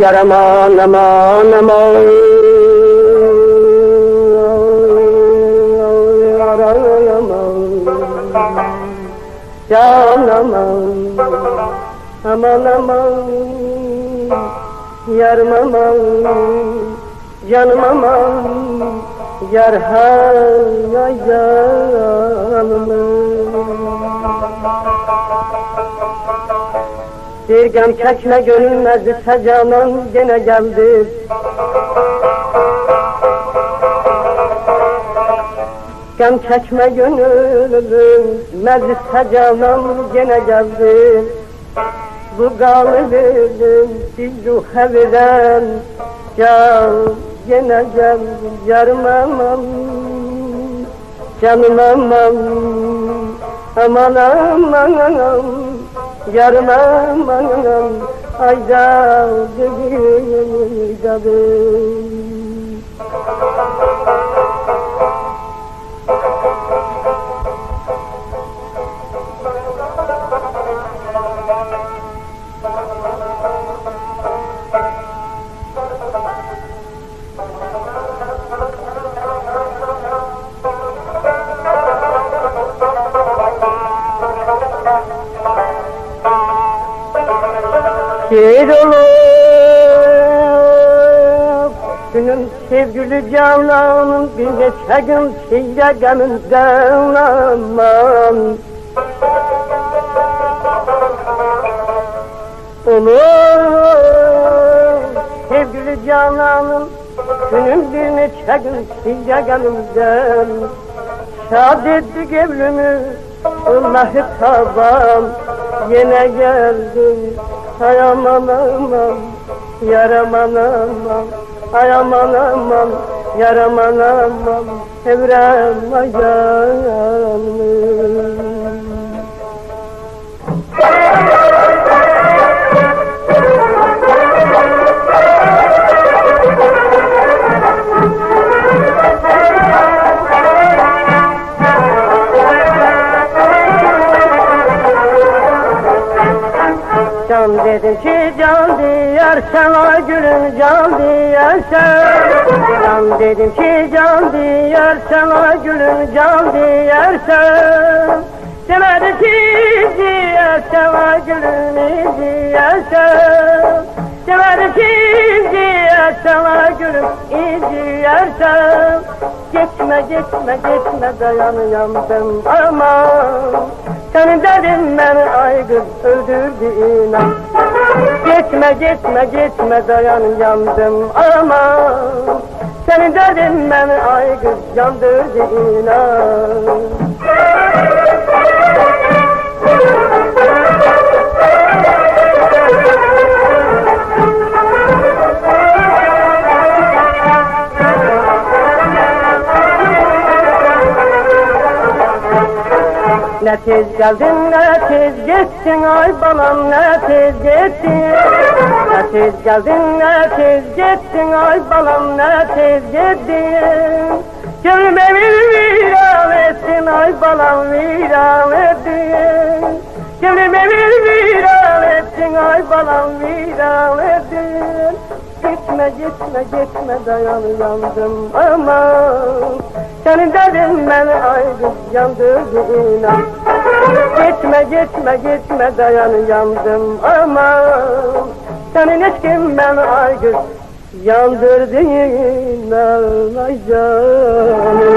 yar aman aman aman. Can aman, aman aman, yarım aman, canım aman, yar hay canım. Bir gam çekme görünmezdi canan gene geldi. Gam çekme gönlüm meclise canan gene geldi. Bu galibim bir ruh veren can gene geldi. Yarım aman, canım aman, aman aman, yarım aman, ayda bir gadım. Şehir olup günün sevgili cananın bir neçe gün şehre gönülden aman. Olur sevgili cananın günün bir neçe gün şehre gönülden. Şad ettik evlimi Allah'ı taban yine geldim. Ay aman aman, yar aman aman, ay aman aman, yar aman aman, evrem ayanım. Can dedim ki can diyar sana gülüm can diyarsan. Can dedim ki can diyar sana gülüm can diyarsan. Demedim ki diyar sana gülüm diyarsan. Demedim ki diyar sana gülüm diyarsan. Geçme geçme geçme dayanıyorum aman. Seni dedim ben aygır öldürdü inan. Geçme geçme geçme dayan yandım aman. Seni dedim ben aygır yandırdı inan. Ne tez geldin ne tez gittin ay balam ne tez gittin. Ne tez geldin ne tez gittin ay balam ne tez gittin. Gönlüme viran ettin ay balam viran ettin. Gönlüme viran ettin ay balam viran ettin. Gitme gitme gitme dayan yandım aman. Seni dedim ben ayrı yandırdı inan. Gitme gitme gitme dayan yandım aman. Senin eşkin ben ayrı yandırdı inan ay canım.